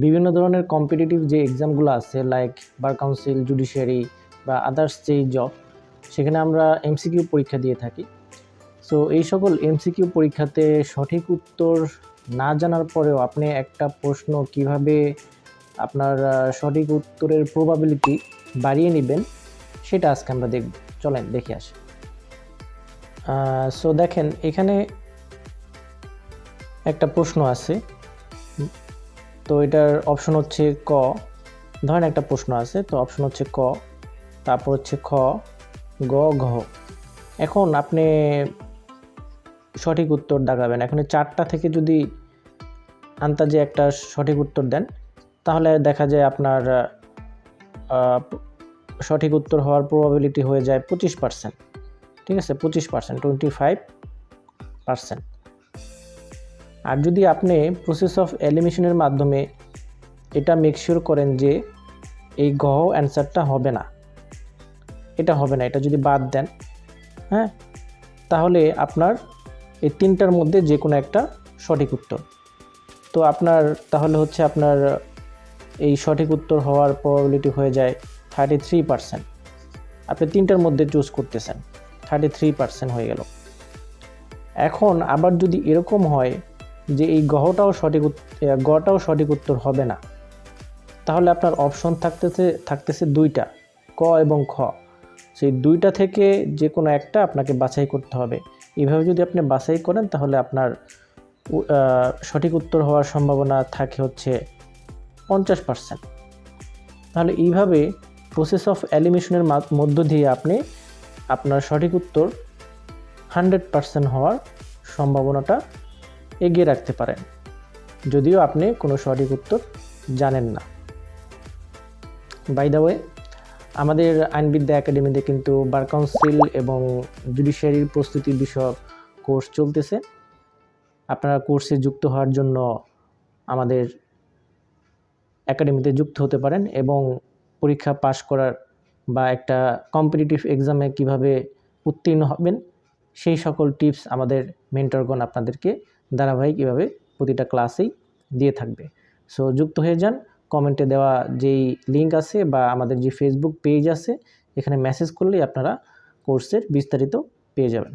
বিভিন্ন ধরনের কম্পিটিটিভ যে এক্সামগুলো আছে লাইক বার কাউন্সিল, জুডিশিয়ারি বা আদার্স যেই জব, সেখানে আমরা এমসিকিউ পরীক্ষা দিয়ে থাকি। সো এই সকল এমসিকিউ পরীক্ষাতে সঠিক উত্তর না জানার পরেও আপনি একটা প্রশ্ন কিভাবে আপনার সঠিক উত্তরের প্রবাবিলিটি বাড়িয়ে নেবেন সেটা আজকে আমরা দেখব। চলেন দেখে আসি। সো দেখেন, এখানে একটা প্রশ্ন আছে, তো এটার অপশন হচ্ছে ক। ধরেন একটা প্রশ্ন আছে, তো অপশন হচ্ছে ক, তারপর হচ্ছে খ, গ, ঘ। এখন আপনি সঠিক উত্তর দাগাবেন। এখন চারটা থেকে যদি আন্দাজে একটা সঠিক উত্তর দেন, তাহলে দেখা যায় আপনার সঠিক উত্তর হওয়ার প্রবাবিলিটি হয়ে যায় 25%। ঠিক আছে, 25%, 25%। আর যদি আপনি প্রসেস অফ এলিমিনেশনের মাধ্যমে এটা মেকশিওর করেন যে এই ঘ অ্যান্সারটা হবে না, এটা যদি বাদ দেন, হ্যাঁ, তাহলে আপনার এই তিনটার মধ্যে যে কোনো একটা সঠিক উত্তর। তো আপনার তাহলে হচ্ছে আপনার এই সঠিক উত্তর হওয়ার প্রবাবিলিটি হয়ে যায় 33%। আপনি তিনটার মধ্যে চুজ করতেছেন, 33% হয়ে গেল। এখন আবার যদি এরকম হয় যে এই গটাও সঠিক উত্তর হবে না, তাহলে আপনার অপশন থাকতেছে দুইটা, ক এবং খ। সেই দুইটা থেকে যে কোনো একটা আপনাকে বাছাই করতে হবে। এইভাবে যদি আপনি বাছাই করেন তাহলে আপনার সঠিক উত্তর হওয়ার সম্ভাবনা থাকে হচ্ছে 50%। তাহলে এইভাবে প্রসেস অফ এলিমিনেশনের মধ্য দিয়ে আপনি আপনার সঠিক উত্তর 100% হওয়ার সম্ভাবনাটা এগিয়ে রাখতে পারেন, যদিও আপনি কোনো সঠিক উত্তর জানেন না। বাই দ্য ওয়ে, আমাদের আইনবিদ্যা একাডেমিতে কিন্তু বার কাউন্সিল এবং জুডিশিয়ারির প্রস্তুতি বিষয়ক কোর্স চলতেছে। আপনারা কোর্সে যুক্ত হওয়ার জন্য আমাদের একাডেমিতে যুক্ত হতে পারেন এবং পরীক্ষা পাশ করার বা একটা কম্পিটিটিভ এক্সামে কিভাবে উত্তীর্ণ হবেন সেই সকল টিপস আমাদের মেন্টরগণ আপনাদেরকে ধারাবাহিক এভাবে প্রতিটা ক্লাসেই দিয়ে থাকবে। সো যুক্ত হয়ে যান। কমেন্টে দেওয়া যেই লিঙ্ক আছে বা আমাদের যে ফেসবুক পেজ আছে, এখানে মেসেজ করলেই আপনারা কোর্সের বিস্তারিত পেয়ে যাবেন।